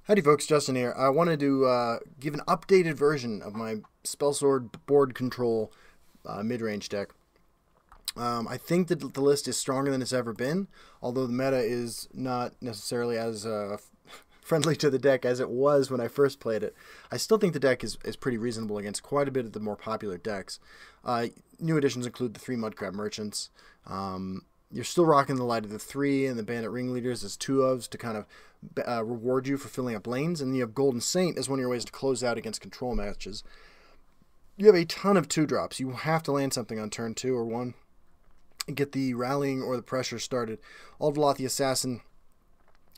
Howdy folks, Justin here. I wanted to give an updated version of my Spellsword board control mid-range deck. I think that the list is stronger than it's ever been, although the meta is not necessarily as friendly to the deck as it was when I first played it. I still think the deck is pretty reasonable against quite a bit of the more popular decks. New additions include the 3 Mudcrab Merchants. You're still rocking the Light of the 3 and the Bandit Ringleaders as 2 ofs to kind of reward you for filling up lanes, and you have Golden Saint as one of your ways to close out against control matches. You have a ton of 2-drops. You have to land something on turn 2 or 1 and get the rallying or the pressure started. Aldveloth the Assassin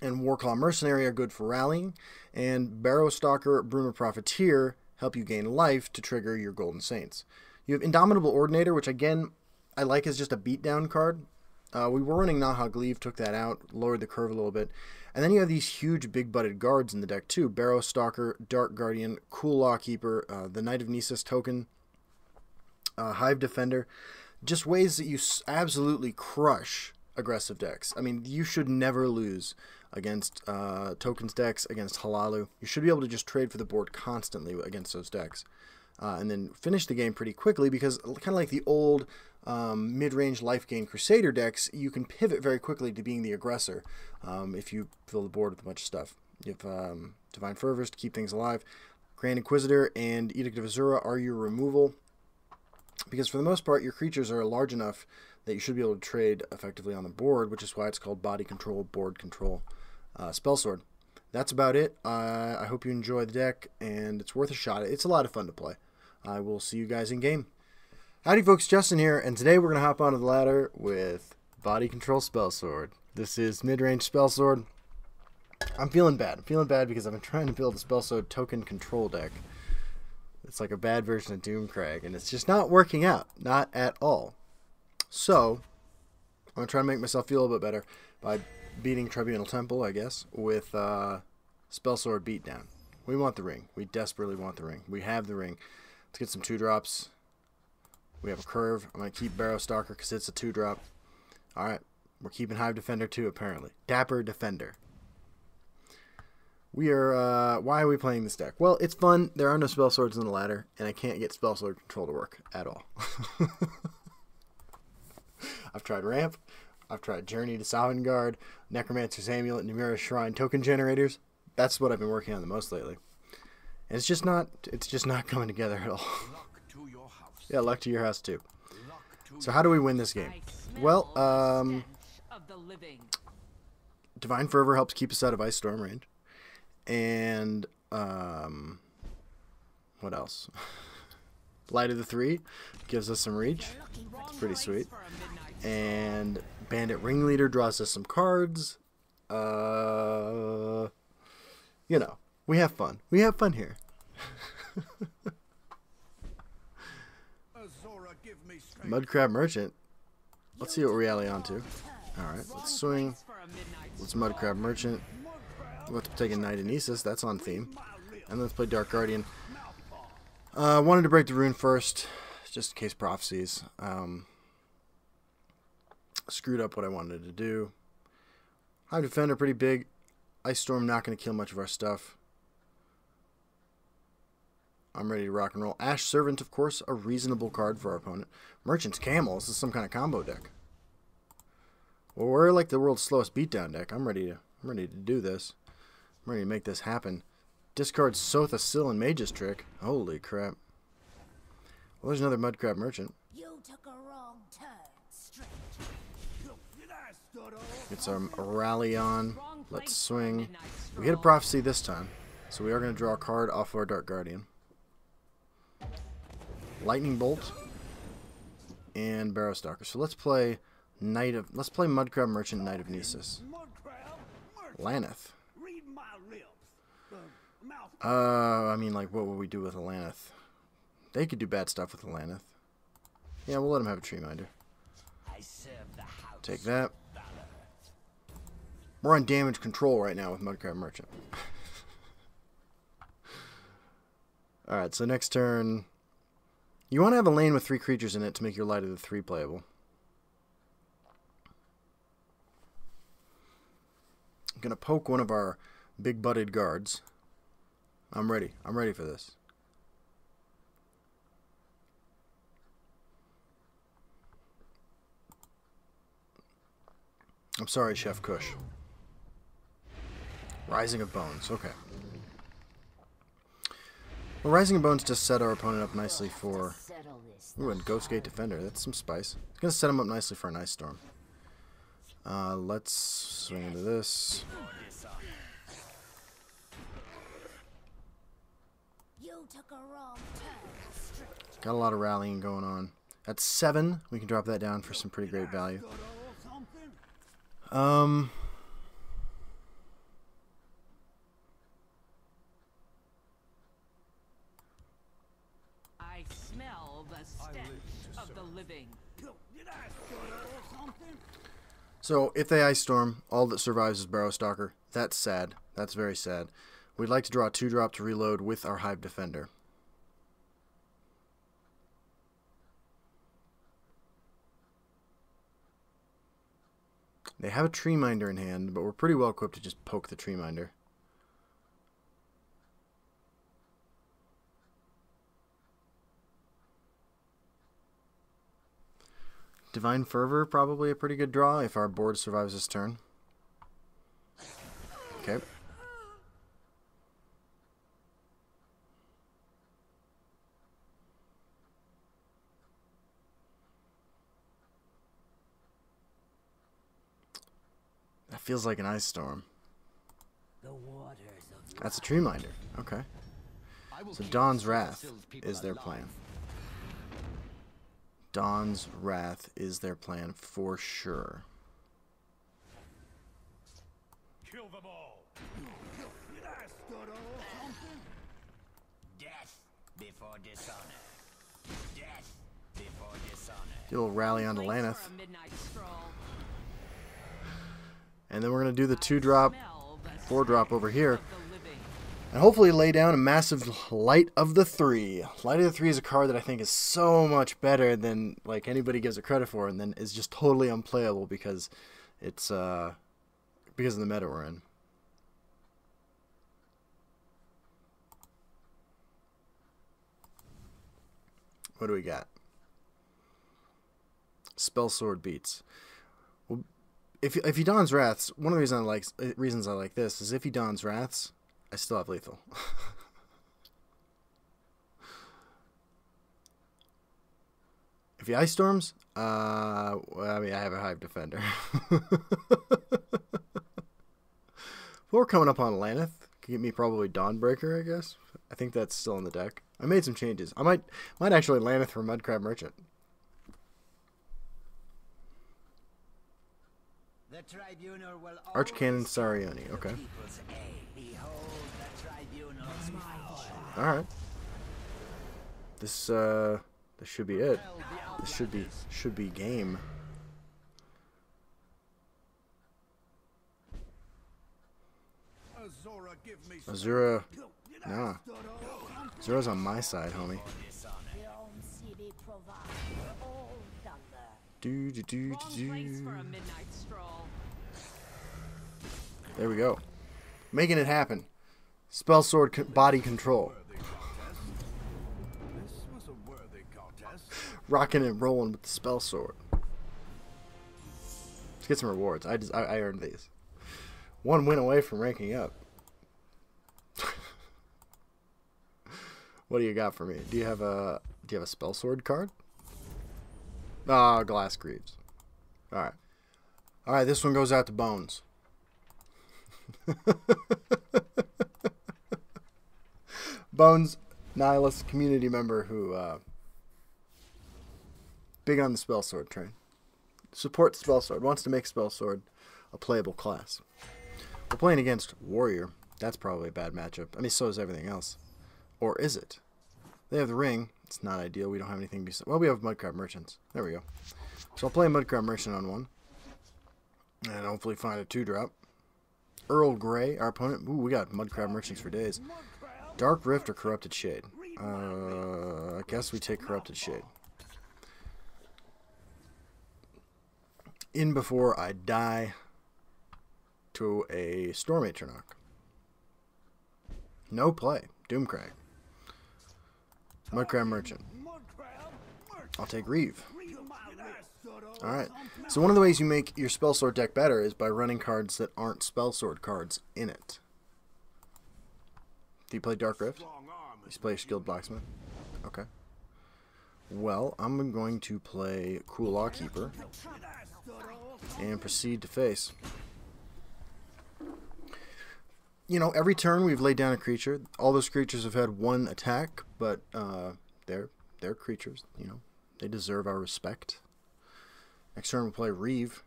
and Warclaw Mercenary are good for rallying, and Barrow Stalker, Broomer Profiteer help you gain life to trigger your Golden Saints. You have Indomitable Ordinator, which again I like as just a beatdown card. We were running Naha Gleave, took that out, lowered the curve a little bit. And then you have these huge big-butted guards in the deck too. Barrow Stalker, Dark Guardian, Cool Law Keeper, the Knight of Nisus token, Hive Defender. Just ways that you absolutely crush aggressive decks. I mean, you should never lose against tokens decks, against Halalu. You should be able to just trade for the board constantly against those decks. And then finish the game pretty quickly because kind of like the old mid-range life gain Crusader decks, you can pivot very quickly to being the aggressor if you fill the board with a bunch of stuff. You have Divine Fervors to keep things alive. Grand Inquisitor and Edict of Azura are your removal because for the most part your creatures are large enough that you should be able to trade effectively on the board, which is why it's called Body Control, Board Control, Spellsword. That's about it. I hope you enjoy the deck, and it's worth a shot. It's a lot of fun to play. I will see you guys in game. Howdy folks, Justin here, and today we're going to hop onto the ladder with Body Control Spellsword. This is mid-range Spellsword. I'm feeling bad. I'm feeling bad because I've been trying to build a Spellsword token control deck. It's like a bad version of Doomcrag, and it's just not working out. Not at all. So, I'm going to try to make myself feel a little bit better by beating Tribunal Temple, I guess, with Spellsword Beatdown. We want the ring. We desperately want the ring. We have the ring. Let's get some 2-drops. We have a curve. I'm going to keep Barrow Stalker because it's a 2-drop. Alright. We're keeping Hive Defender too, apparently. Dapper Defender. We are, why are we playing this deck? Well, it's fun. There are no spell swords in the ladder, and I can't get Spellsword control to work at all. I've tried Ramp. I've tried Journey to Sovngarde, Necromancer's Amulet, Numira Shrine token generators. That's what I've been working on the most lately. And it's just not coming together at all. Yeah, luck to your house too. So how do we win this game? Well, Divine Fervor helps keep us out of Ice Storm range. And, what else? Light of the 3 gives us some reach. It's pretty sweet. And Bandit Ringleader draws us some cards. You know, we have fun. We have fun here. Mudcrab Merchant. Let's see what we rally onto. Alright, let's swing. Let's Mudcrab Merchant. Let's take a Knight of Nisus. That's on theme. And let's play Dark Guardian. Wanted to break the rune first, just in case prophecies. Screwed up what I wanted to do. Hive Defender pretty big. Ice Storm not going to kill much of our stuff. I'm ready to rock and roll. Ash Servant, of course, a reasonable card for our opponent. Merchant's Camel. This is some kind of combo deck. Well, we're like the world's slowest beatdown deck. I'm ready to do this. I'm ready to make this happen. Discard Sotha Sill and Mage's Trick. Holy crap. Well, there's another Mudcrab Merchant. You took a wrong turn, stranger. Get some rally on. Let's swing. We hit a prophecy this time, so we are going to draw a card off our Dark Guardian. Lightning Bolt and Barrow Stalker. So let's play Mudcrab Merchant, Knight of Nisus. Laneth. I mean, like, what would we do with a Laneth? They could do bad stuff with a Laneth. Yeah, we'll let them have a Tree Minder. Take that. We're on damage control right now with Mudcrab Merchant. Alright, so next turn, you want to have a lane with 3 creatures in it to make your Light of the 3 playable. I'm going to poke one of our big-butted guards. I'm ready. I'm ready for this. I'm sorry, Chef Kush. Rising of Bones. Okay. Well, Rising of Bones just set our opponent up nicely for... Ooh, and Ghost Gate Defender. That's some spice. It's going to set him up nicely for an Ice Storm. Let's swing into this. You took a wrong turn. Got a lot of rallying going on. At 7, we can drop that down for some pretty great value. I smell the stench of the living. So, if they Ice Storm, all that survives is Barrow Stalker. That's sad. That's very sad. We'd like to draw a 2-drop to reload with our Hive Defender. They have a Tree Minder in hand, but we're pretty well equipped to just poke the Tree Minder. Divine Fervor, probably a pretty good draw if our board survives this turn. Okay. That feels like an Ice Storm. That's a Tree Minder. Okay. So Dawn's Wrath is their plan. Dawn's Wrath is their plan for sure. Kill them all. Death before dishonor. Death before dishonor. Do a little rally onto Place Laneth. for a midnight stroll. And then we're going to do the 2-drop, Smell the 4-drop over here. of the living. And hopefully lay down a massive Light of the Three. Light of the Three is a card that I think is so much better than like anybody gives it credit for, and then is just totally unplayable because it's because of the meta we're in. What do we got? Spellsword beats. Well, if he Dawn's Wraths, one of the reasons I like this is if he Dawn's Wraths, I still have lethal. If he Ice Storms, well, I mean, I have a Hive Defender. We're coming up on Laneth. Can get me probably Dawnbreaker, I guess. I think that's still in the deck. I made some changes. I might actually Laneth for Mudcrab Merchant. The tribunal will Archcannon Sarioni. Okay. behold the tribunal's power. All right. This should be it. This should be game. Azura, nah. Azura's on my side, homie. Do do do Wrong do place do. for a midnight stroll. There we go. Making it happen. Spellsword body control. This was a worthy contest. Rocking and rolling with the Spellsword. Let's get some rewards. I earned these. 1 win away from ranking up. What do you got for me? Do you have a Spellsword card? Ah, Glass Greaves. Alright. Alright, this one goes out to Bones. Bones, Nihilist community member who big on the Spellsword train. Supports Spellsword, wants to make Spellsword a playable class. We're playing against Warrior. That's probably a bad matchup. I mean, so is everything else. Or is it? They have the ring. It's not ideal. We don't have anything besides... Well, we have Mudcrab Merchants. There we go. So I'll play Mudcrab Merchant on one. And hopefully find a 2-drop. Earl Grey, our opponent. Ooh, we got Mudcrab Merchants for days. Dark Rift or Corrupted Shade? I guess we take Corrupted Shade. In before I die to a Storm Atronach. No play. Doomcrag. Mudcrab Merchant. I'll take Reeve. Alright. So one of the ways you make your Spellsword deck better is by running cards that aren't Spellsword cards in it. Do you play Dark Rift? You play Skilled Blacksmith? Okay. Well, I'm going to play Cruel Lawkeeper and proceed to face. You know, every turn we've laid down a creature. All those creatures have had one attack, but they're creatures. You know, they deserve our respect. Next turn we'll play Reeve.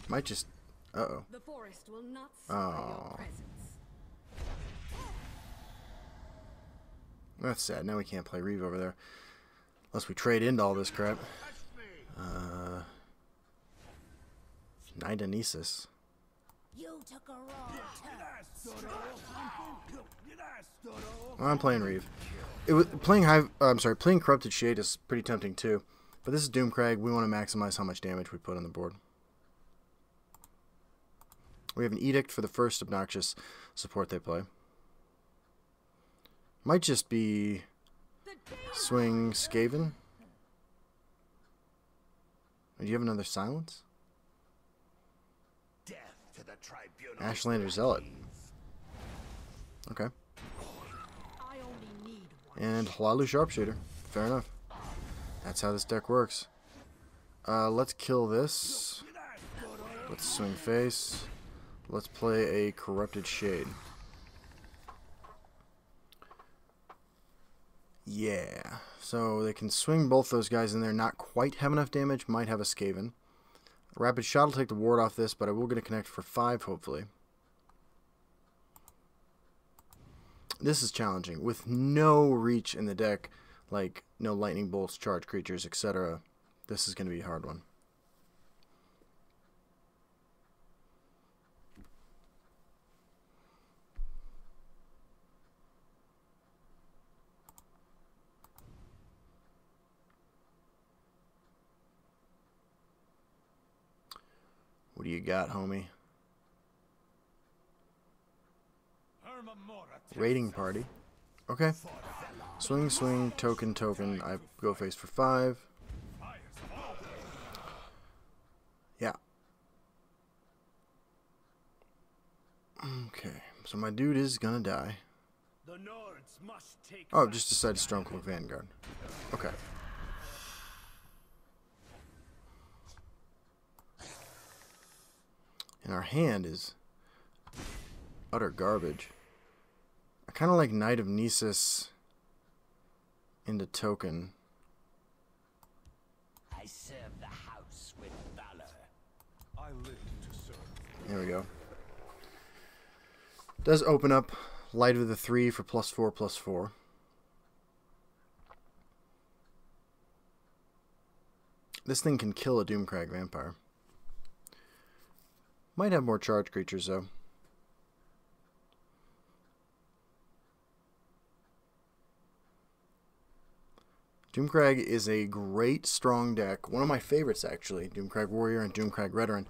Might just... Uh-oh. The forest will not your presence. That's sad. Now we can't play Reeve over there. Unless we trade into all this crap. Nidanesis. You took a wrong turn. I'm playing Reeve. Playing Corrupted Shade is pretty tempting too. But this is Doomcrag. We want to maximize how much damage we put on the board. We have an Edict for the first obnoxious support they play. Might just be Swing Skaven. Do you have another Silence? Ashlander Zealot. Okay. And Hlaalu Sharpshooter. Fair enough. That's how this deck works. Let's kill this. Let's swing face. Let's play a Corrupted Shade. Yeah. So they can swing both those guys in there. Not quite have enough damage. Might have a Skaven. Rapid Shot will take the ward off this, but I will get a connect for 5, hopefully. This is challenging. With no reach in the deck, like no lightning bolts, charge creatures, etc., this is going to be a hard one. What do you got, homie? Raiding Party. Okay. Swing, swing, token, token. I go face for 5. Yeah. Okay. So my dude is gonna die. Oh, just decided to Stormcloak Vanguard. Okay. And our hand is utter garbage. I kind of like Knight of Nesis into token. I serve the house with valor. I live to serve. There we go. Does open up Light of the 3 for +4/+4. This thing can kill a Doomcrag Vampire. Might have more charge creatures, though. Doomcrag is a great, strong deck. One of my favorites, actually. Doomcrag Warrior and Doomcrag Veteran.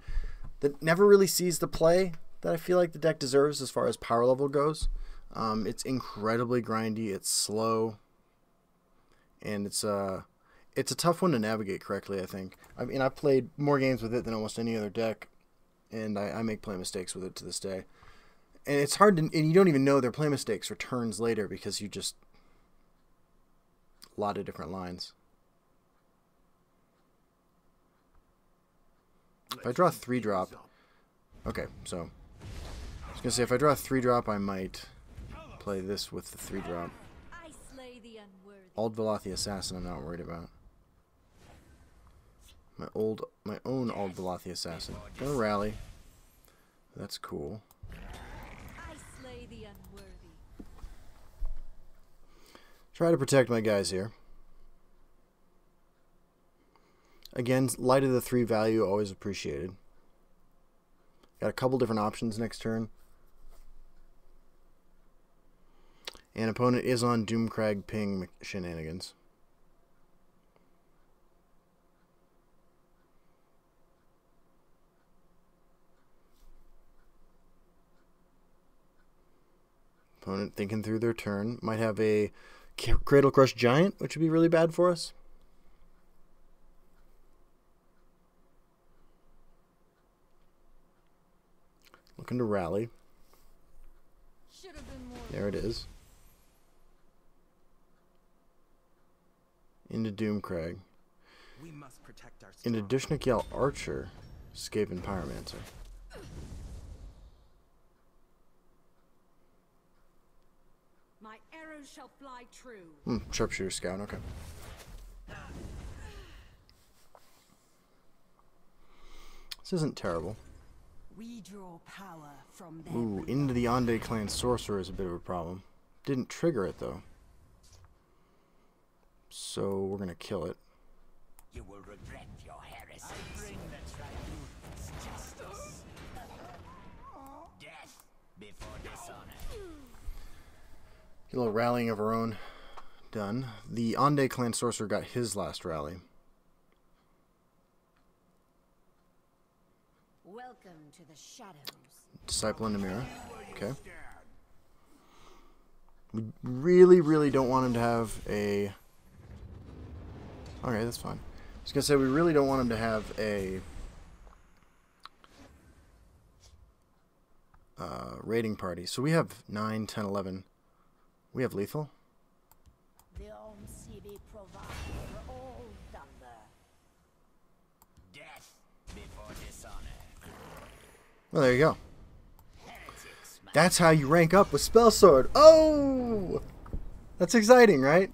That never really sees the play that I feel like the deck deserves as far as power level goes. It's incredibly grindy. It's slow. And it's a tough one to navigate correctly, I think. I mean, I've played more games with it than almost any other deck. And I make play mistakes with it to this day. And it's hard to... And you don't even know they're play mistakes for turns later because you just... A lot of different lines. If I draw a 3-drop... Okay, so... I was going to say, if I draw a 3-drop, I might play this with the 3-drop. I slay the unworthy. Ald Velothi Assassin I'm not worried about. My own Ald Velothi Assassin. Gonna rally. That's cool. I slay the unworthy. Try to protect my guys here. Again, Light of the 3 value, always appreciated. Got a couple different options next turn. And opponent is on Doomcrag Ping shenanigans. Opponent thinking through their turn. Might have a Cradle Crush Giant, which would be really bad for us. Looking to rally. There it is. Into Doomcrag. We must protect our Into Dishnakiel Archer, Skaven Pyromancer. My arrows shall fly true. Sharpshooter Scout, okay. This isn't terrible. We draw power from them. Ooh, into the Onde Clan Sorcerer is a bit of a problem. Didn't trigger it, though. So we're going to kill it. You will regret your heresy. I bring the Tribune's justice. Death before dishonor. Get a little rallying of our own. Done. The Onde Clan Sorcerer got his last rally. Welcome to the shadows. Disciple and Namira. Okay. We really, really don't want him to have a... Okay, that's fine. I was going to say, we really don't want him to have a... raiding party. So we have 9, 10, 11. We have lethal. The Omsibi provide for all thunder. Death before dishonor. Well, there you go. That's how you rank up with Spellsword. Oh! That's exciting, right?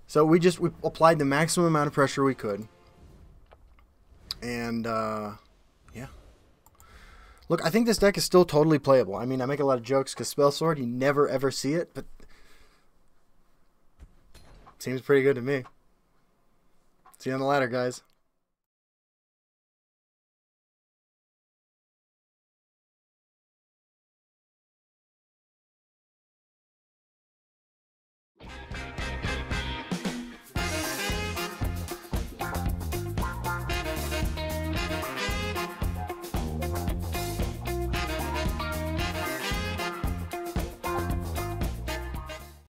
So we applied the maximum amount of pressure we could. And, yeah. Look, I think this deck is still totally playable. I mean, I make a lot of jokes because Spellsword, you never ever see it, but seems pretty good to me. See you on the ladder, guys.